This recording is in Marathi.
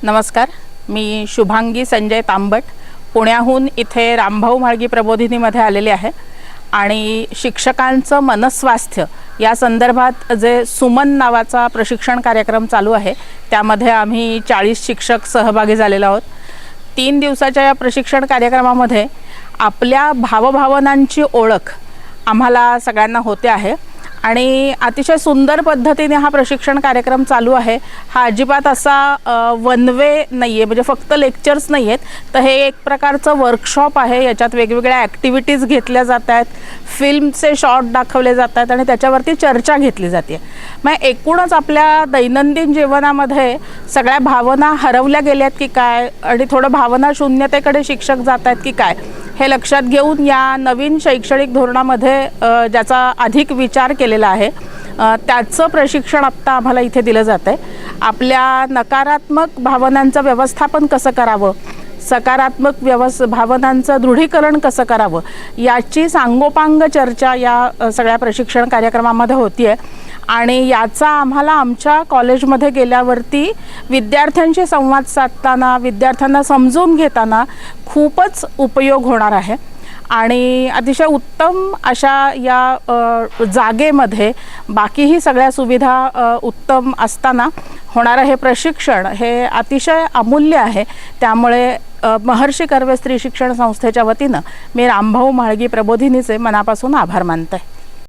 नमस्कार, मी शुभांगी संजय तांबट पुण्याहून इथे रामभाऊ म्हाळगी प्रबोधिनीमध्ये आलेले आहे आणि शिक्षकांचं मनस्वास्थ्य या संदर्भात जे सुमन नावाचा प्रशिक्षण कार्यक्रम चालू आहे त्यामध्ये आम्ही 40 शिक्षक सहभागी झालेलो आहोत। 3 दिवसाच्या या प्रशिक्षण कार्यक्रमामध्ये आपल्या भावभावनांची ओळख आम्हाला सगळ्यांना होते आहे आणि अतिशय सुंदर पद्धतीने हा प्रशिक्षण कार्यक्रम चालू आहे। हा अजिबात असा वन वे नाहीये, म्हणजे फक्त लेक्चर्स नाही आहेत, तर हे एक प्रकारचं वर्कशॉप आहे। याच्यात वेगवेगळ्या ॲक्टिव्हिटीज घेतल्या जात आहेत, फिल्मचे शॉर्ट दाखवले जात आहेत आणि त्याच्यावरती चर्चा घेतली जाते। मग एकूणच आपल्या दैनंदिन जीवनामध्ये सगळ्या भावना हरवल्या गेल्यात की काय आणि थोडं भावना शून्यतेकडे शिक्षक जात आहेत की काय हे लक्षात घेऊन या नवीन शैक्षणिक धोरणामध्ये ज्याचा अधिक विचार केलेला आहे त्याचं प्रशिक्षण आत्ता आम्हाला इथे दिलं जातं आहे। आपल्या नकारात्मक भावनांचं व्यवस्थापन कसं करावं, सकारात्मक भावनांचं दृढीकरण कसं करावं याची सांगोपांग चर्चा या सगळ्या प्रशिक्षण कार्यक्रमामध्ये होती आहे आणि याचा आम्हाला आमच्या कॉलेजमध्ये गेल्यावरती विद्यार्थ्यांशी संवाद साधताना, विद्यार्थ्यांना समजून घेताना खूपच उपयोग होणार आहे आणि अतिशय उत्तम अशा या जागेमध्ये बाकीही सगळ्या सुविधा उत्तम असताना होणारं हे प्रशिक्षण हे अतिशय अमूल्य आहे। त्यामुळे महर्षी कर्वे स्त्री शिक्षण संस्थेच्या वतीनं मी रामभाऊ म्हाळगी प्रबोधिनीचे मनापासून आभार मानते।